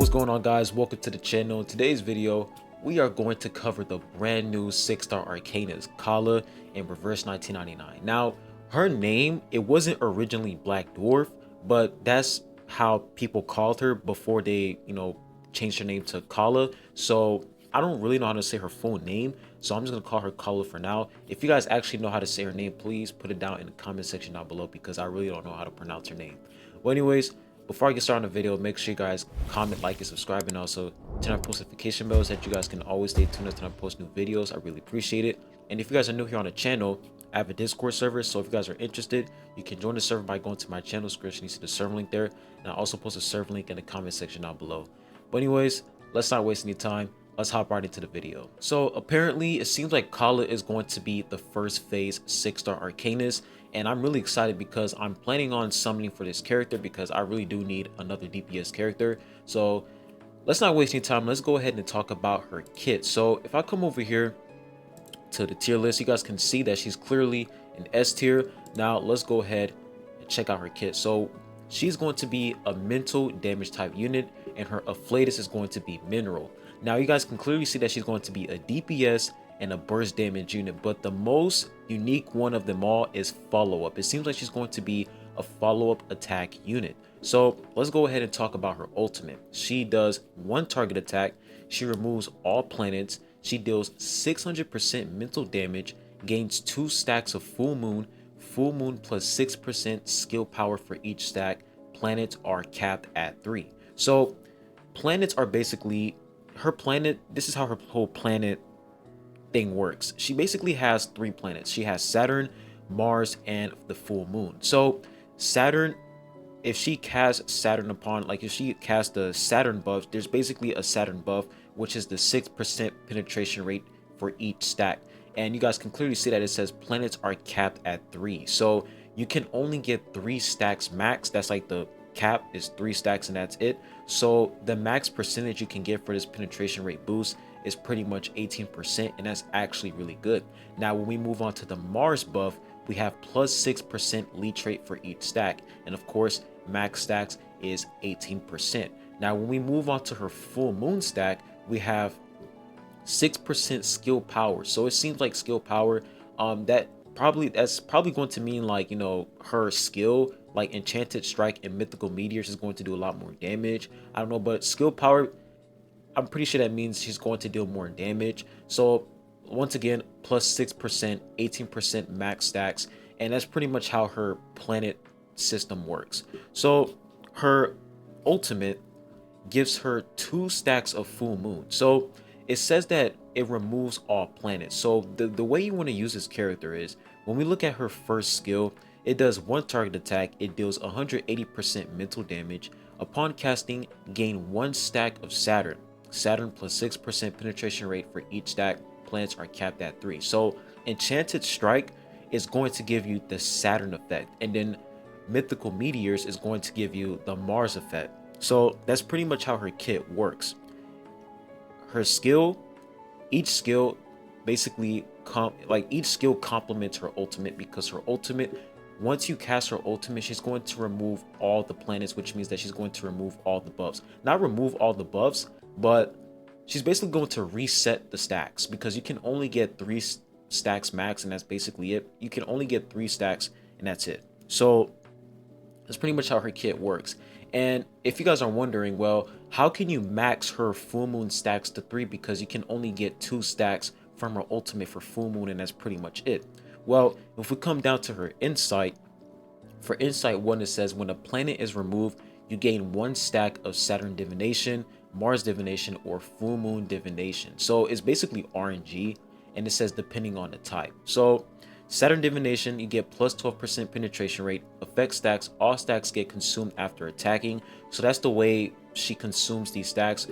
What's going on, guys? Welcome to the channel. In today's video, we are going to cover the brand new 6-star Arcanist, Kala in Reverse 1999. Now, her name, it wasn't originally Black Dwarf, but that's how people called her before they, changed her name to Kala. So I don't really know how to say her full name, so I'm just gonna call her Kala for now. If you guys actually know how to say her name, please put it down in the comment section down below, because I really don't know how to pronounce her name. Well, anyways, before I get started on the video, make sure you guys comment, like, and subscribe, and also turn on post notification bells so that you guys can always stay tuned as I post new videos. I really appreciate it. And if you guys are new here on the channel, I have a Discord server, so if you guys are interested, you can join the server by going to my channel description. You see the server link there, and I also post a server link in the comment section down below. But anyways, let's not waste any time. Let's hop right into the video. So apparently, it seems like Kala is going to be the first phase 6-star Arcanist, and I'm really excited because I'm planning on summoning for this character because I really do need another DPS character. So let's not waste any time. Let's go ahead and talk about her kit. So if I come over here to the tier list, you guys can see that she's clearly an S tier. Now let's go ahead and check out her kit. So she's going to be a mental damage type unit, and her Afflatus is going to be mineral. Now you guys can clearly see that she's going to be a DPS and a burst damage unit, but the most unique one of them all is follow-up. It seems like she's going to be a follow-up attack unit. So let's go ahead and talk about her ultimate. She does one target attack, she removes all planets, she deals 600% mental damage, gains 2 stacks of full moon plus 6% skill power for each stack. Planets are capped at 3. So planets are basically her planet. This is how her whole planet thing works. She basically has 3 planets. She has Saturn, Mars, and the full moon. So Saturn, if she casts Saturn upon, like if she casts the Saturn buff, there's basically a Saturn buff, which is the 6% penetration rate for each stack. And you guys can clearly see that it says planets are capped at 3. So you can only get 3 stacks max. That's like the cap is 3 stacks and that's it. So the max percentage you can get for this penetration rate boost is pretty much 18%, and that's actually really good. Now when we move on to the Mars buff, we have plus 6% leech rate for each stack, and of course max stacks is 18%. Now when we move on to her full moon stack, we have 6% skill power. So it seems like skill power, that's probably going to mean, like, her skill like Enchanted Strike and Mythical Meteors is going to do a lot more damage. I don't know, but skill power, I'm pretty sure that means she's going to deal more damage. So once again, plus 6%, 18% max stacks, and that's pretty much how her planet system works. So her ultimate gives her 2 stacks of full moon. So it says that it removes all planets. So the way you want to use this character is, when we look at her first skill, it does 1 target attack, it deals 180% mental damage. Upon casting, gain 1 stack of Saturn plus 6% penetration rate for each stack. Planets are capped at 3. So Enchanted Strike is going to give you the Saturn effect, and then Mythical Meteors is going to give you the Mars effect. So that's pretty much how her kit works. Her skill, each skill basically each skill complements her ultimate, because her ultimate, once you cast her ultimate, she's going to remove all the planets, which means that she's going to remove all the buffs. Not remove all the buffs, but she's basically going to reset the stacks, because you can only get 3 stacks max, and that's basically it. You can only get 3 stacks and that's it. So that's pretty much how her kit works. And if you guys are wondering, well, how can you max her full moon stacks to 3, because you can only get 2 stacks from her ultimate for full moon, and that's pretty much it. Well, if we come down to her insight, for insight 1, it says when a planet is removed, you gain 1 stack of Saturn divination, Mars divination, or full moon divination. So it's basically RNG, and it says depending on the type. So Saturn divination, you get plus 12% penetration rate. Effect stacks, all stacks get consumed after attacking. So that's the way she consumes these stacks.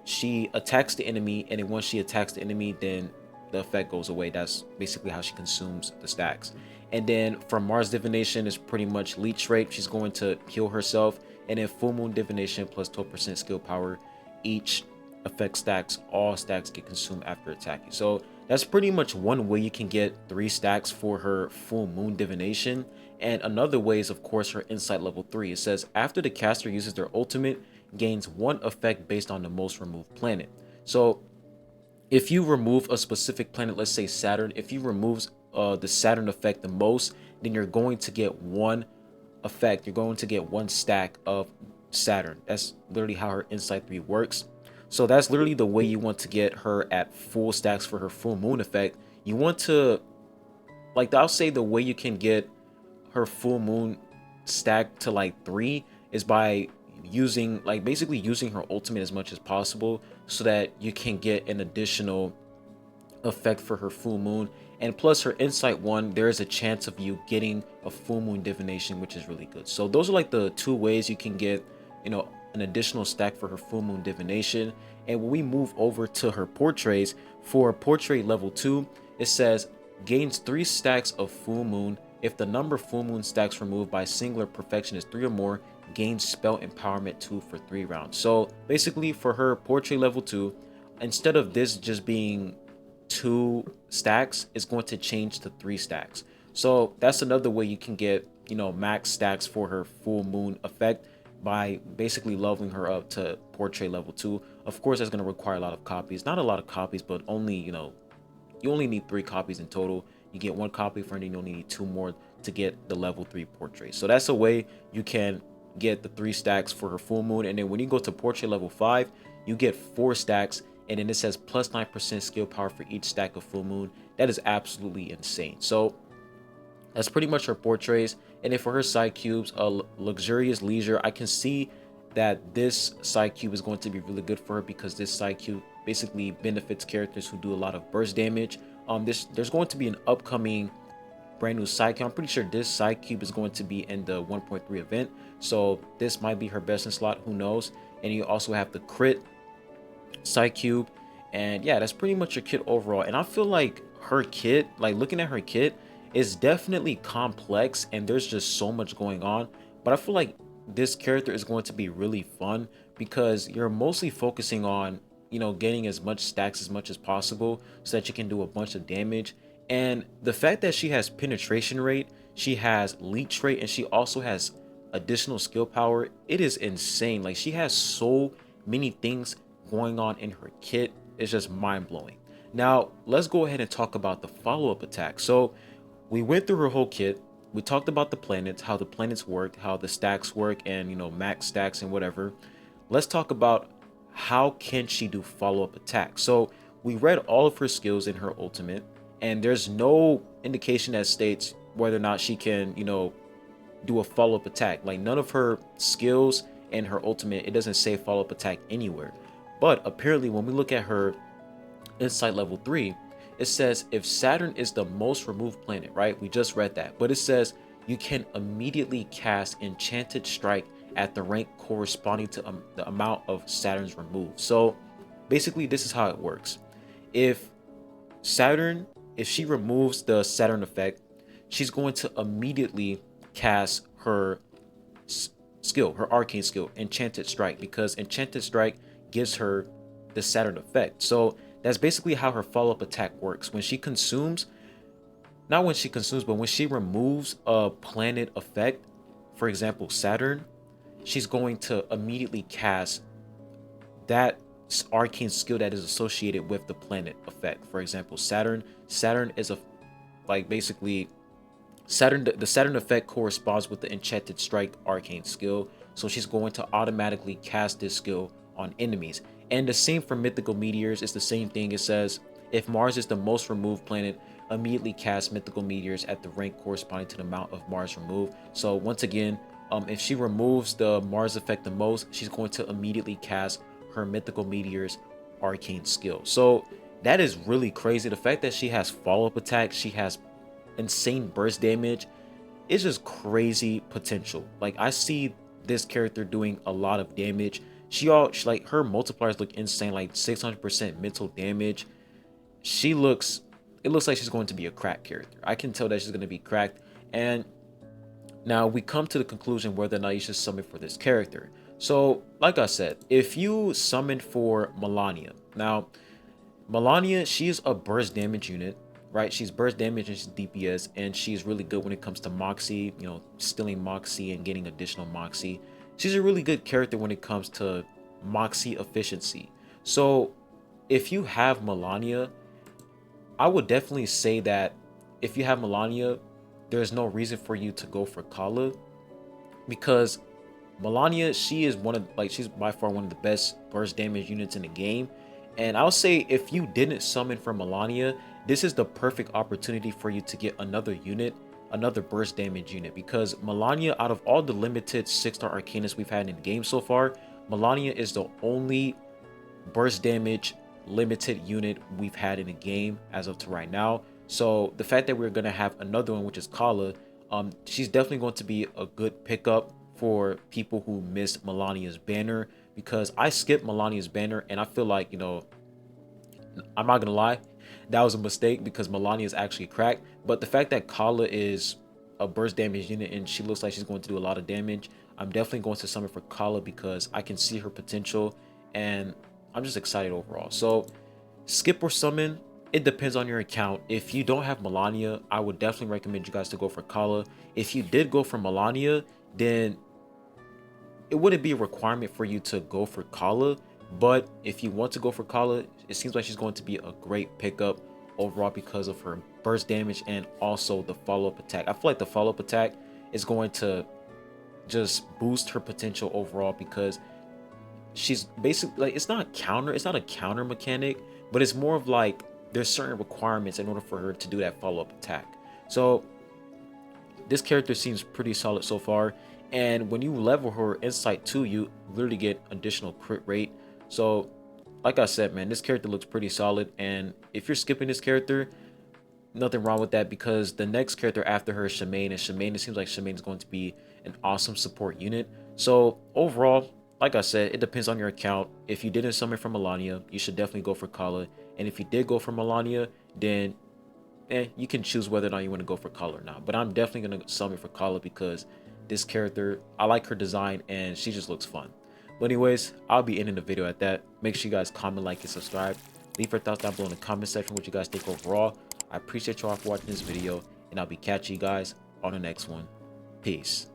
She attacks the enemy, and then once she attacks the enemy, then the effect goes away. That's basically how she consumes the stacks. And then from Mars divination is pretty much leech rate. She's going to heal herself. And then full moon divination plus 12% skill power. Each effect stacks, all stacks get consumed after attacking. So that's pretty much one way you can get 3 stacks for her full moon divination. And another way is, of course, her insight level 3. It says after the caster uses their ultimate, gains one effect based on the most removed planet. So if you remove a specific planet, let's say Saturn, if you remove the Saturn effect the most, then you're going to get one effect. You're going to get one stack of Saturn. That's literally how her Insight 3 works. So that's literally the way you want to get her at full stacks for her full moon effect. You want to, like, I'll say the way you can get her full moon stack to like 3 is by using, like, basically using her ultimate as much as possible so that you can get an additional effect for her full moon. And plus her Insight 1, there is a chance of you getting a full moon divination, which is really good. So those are like the two ways you can get, an additional stack for her full moon divination. And when we move over to her portraits, for portrait level 2, it says gains 3 stacks of full moon. If the number of full moon stacks removed by singular perfection is 3 or more, gains spell empowerment 2 for 3 rounds. So basically for her portrait level 2, instead of this just being 2 stacks, it's going to change to 3 stacks. So that's another way you can get, max stacks for her full moon effect, by basically leveling her up to portrait level 2. Of course, that's going to require a lot of copies. Not a lot of copies, but only, you only need 3 copies in total. You get 1 copy for it, and you only need 2 more to get the level 3 portrait. So that's a way you can get the 3 stacks for her full moon. And then when you go to portrait level 5, you get 4 stacks, and then it says plus 9% skill power for each stack of full moon. That is absolutely insane. So that's pretty much her portraits. And then for her side cubes, luxurious leisure, I can see that this side cube is going to be really good for her, because this side cube basically benefits characters who do a lot of burst damage. There's going to be an upcoming brand new side cube. I'm pretty sure this side cube is going to be in the 1.3 event, so this might be her best in slot, who knows. And you also have the crit side cube, and yeah, that's pretty much your kit overall. And I feel like her kit, like looking at her kit, is definitely complex, and there's just so much going on. But I feel like this character is going to be really fun, because you're mostly focusing on, getting as much stacks as much as possible so that you can do a bunch of damage. And the fact that she has penetration rate, she has leech rate, and she also has additional skill power, it is insane. Like, she has so many things going on in her kit. It's just mind-blowing. Now let's go ahead and talk about the follow-up attack. So we went through her whole kit. We talked about the planets, how the planets work, how the stacks work, and max stacks and whatever. Let's talk about how can she do follow-up attack. So we read all of her skills in her ultimate, and there's no indication that states whether or not she can, do a follow-up attack. Like, none of her skills and her ultimate, it doesn't say follow-up attack anywhere. But apparently when we look at her Insight level 3, it says if Saturn is the most removed planet, right? We just read that, but it says you can immediately cast Enchanted Strike at the rank corresponding to the amount of Saturn's removed. So basically this is how it works. If she removes the Saturn effect, she's going to immediately cast her skill, her arcane skill, Enchanted Strike, because Enchanted Strike gives her the Saturn effect. So that's basically how her follow-up attack works. When she consumes, not when she consumes, but when she removes a planet effect, for example, Saturn, she's going to immediately cast that arcane skill that is associated with the planet effect. For example, Saturn is basically Saturn, the Saturn effect corresponds with the Enchanted Strike arcane skill. So she's going to automatically cast this skill on enemies. And the same for mythical meteors. It's the same thing. It says if Mars is the most removed planet, immediately cast mythical meteors at the rank corresponding to the amount of Mars removed. So once again, if she removes the Mars effect the most, she's going to immediately cast her mythical meteors arcane skill. So that is really crazy. The fact that she has follow-up attack, she has insane burst damage, it's just crazy potential. Like, I see this character doing a lot of damage. She like, her multipliers look insane, like 600% mental damage. It looks like she's going to be a cracked character. I can tell that she's going to be cracked. And now we come to the conclusion whether or not you should summon for this character. So like I said, if you summon for Melania, now Melania, she's a burst damage unit, right? She's burst damage and she's DPS, and she's really good when it comes to Moxie, stealing Moxie and getting additional Moxie. she's a really good character when it comes to Moxie efficiency. So if you have Melania, I would definitely say that if you have Melania, there's no reason for you to go for Kala, because Melania, she is one of, like, she's by far one of the best burst damage units in the game. And I'll say if you didn't summon for Melania, this is the perfect opportunity for you to get another unit, another burst damage unit, because Melania, out of all the limited 6-star Arcanus we've had in the game so far, Melania is the only burst damage limited unit we've had in the game as of to right now. So the fact that we're going to have another one, which is Kala, she's definitely going to be a good pickup for people who missed Melania's banner, because I skipped Melania's banner and I feel like, you know, I'm not gonna lie, that was a mistake because Melania is actually cracked. But the fact that Kala is a burst damage unit and she looks like she's going to do a lot of damage, I'm definitely going to summon for Kala because I can see her potential and I'm just excited overall. So skip or summon, it depends on your account. If you don't have Melania, I would definitely recommend you guys to go for Kala. If you did go for Melania, then it wouldn't be a requirement for you to go for Kala. But if you want to go for Kala, it seems like she's going to be a great pickup overall because of her burst damage and also the follow-up attack. I feel like the follow-up attack is going to just boost her potential overall, because she's basically like, it's not a counter mechanic, but it's more of like there's certain requirements in order for her to do that follow-up attack. So this character seems pretty solid so far, and when you level her insight 2, you literally get additional crit rate. So like I said, man, this character looks pretty solid, and if you're skipping this character, nothing wrong with that, because the next character after her is Shemaine, and it seems like Shemaine is going to be an awesome support unit. So overall, like I said, it depends on your account. If you didn't summon from Melania, you should definitely go for Kala, and if you did go for Melania, then you can choose whether or not you want to go for Kala or not. But I'm definitely going to summon for Kala because this character, I like her design and she just looks fun. But anyways, I'll be ending the video at that. Make sure you guys comment, like, and subscribe. Leave your thoughts down below in the comment section what you guys think overall. I appreciate y'all for watching this video, and I'll be catching you guys on the next one. Peace.